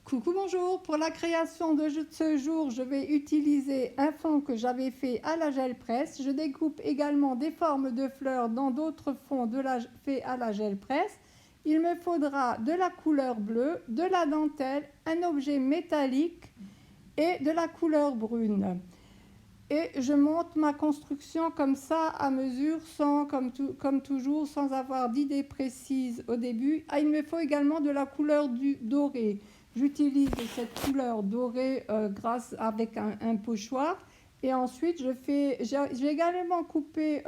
Coucou, bonjour. Pour la création de ce jour, je vais utiliser un fond que j'avais fait à la gel presse. Je découpe également des formes de fleurs dans d'autres fonds faits à la gel presse. Il me faudra de la couleur bleue, de la dentelle, un objet métallique et de la couleur brune. Et je monte ma construction comme ça, à mesure, comme toujours, sans avoir d'idée précise au début. Ah, il me faut également de la couleur doré. J'utilise cette couleur dorée avec un pochoir. Et ensuite, j'ai également coupé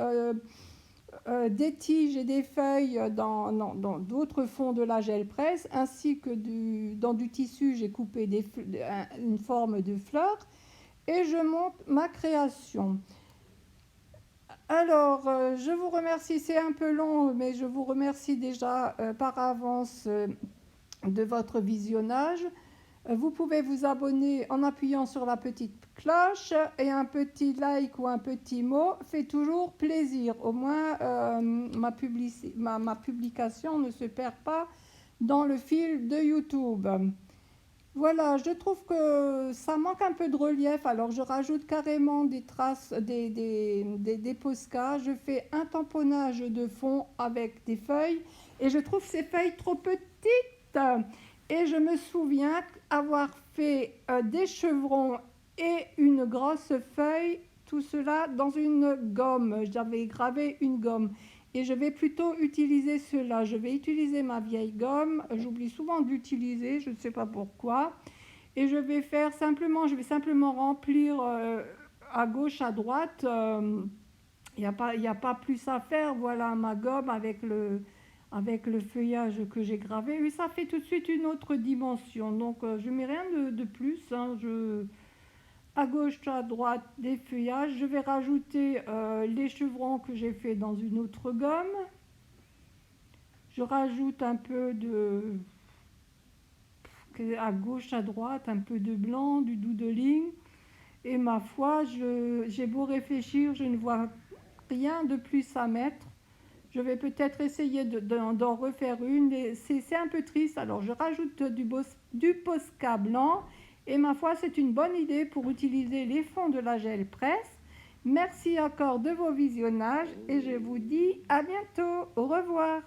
des tiges et des feuilles dans d'autres fonds de la gel presse, ainsi que dans du tissu, j'ai coupé une forme de fleur. Et je monte ma création. Alors, je vous remercie, c'est un peu long, mais je vous remercie déjà par avance de votre visionnage. Vous pouvez vous abonner en appuyant sur la petite cloche et un petit like ou un petit mot fait toujours plaisir. Au moins, ma publication ne se perd pas dans le fil de YouTube. Voilà, je trouve que ça manque un peu de relief, alors je rajoute carrément des traces, des Posca. Je fais un tamponnage de fond avec des feuilles et je trouve ces feuilles trop petites. Et je me souviens avoir fait des chevrons et une grosse feuille, tout cela dans une gomme. J'avais gravé une gomme. Et je vais plutôt utiliser cela. Je vais utiliser ma vieille gomme. J'oublie souvent de l'utiliser, je ne sais pas pourquoi. Et je vais simplement remplir à gauche, à droite. Il n'y a pas plus à faire. Voilà ma gomme avec le feuillage que j'ai gravé. Oui, ça fait tout de suite une autre dimension. Donc je ne mets rien de plus. Hein. À gauche, à droite, des feuillages. Je vais rajouter les chevrons que j'ai fait dans une autre gomme. Je rajoute un peu à gauche, à droite, un peu de blanc, du doodling. Et ma foi, j'ai beau réfléchir, je ne vois rien de plus à mettre. Je vais peut-être essayer d'en refaire une. C'est un peu triste, alors je rajoute du Posca blanc. Et ma foi, c'est une bonne idée pour utiliser les fonds de la gel presse. Merci encore de vos visionnages et je vous dis à bientôt. Au revoir.